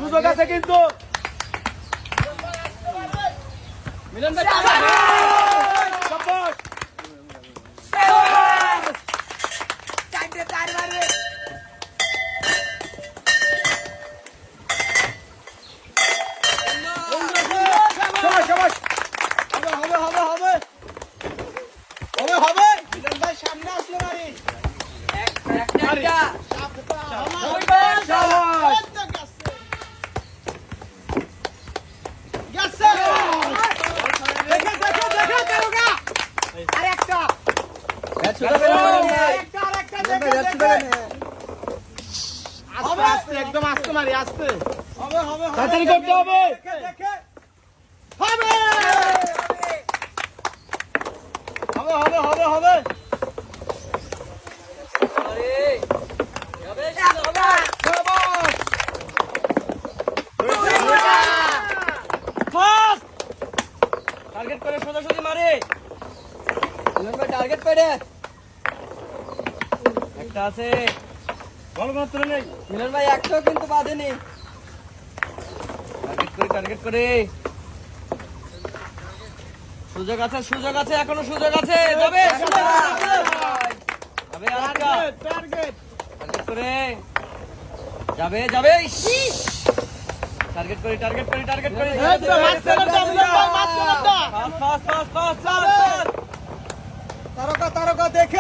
সুযোগ আছে কিন্তু মিলন ভাই সামনে আসলে মারি একদম আস্তে মারি আস্তে তাড়াতাড়ি করতে হবে হবে হবে হবে টার্গেট করে সোজাসুজি মারে টার্গেট করে একটা আছে বল মাত্র নেই মিলন ভাই একটাও কিন্তু বাঁধেনি টার্গেট করে সুযোগ আছে এখনো সুযোগ আছে যাবে টার্গেট করে যাবে টার্গেট করে তারকা দেখে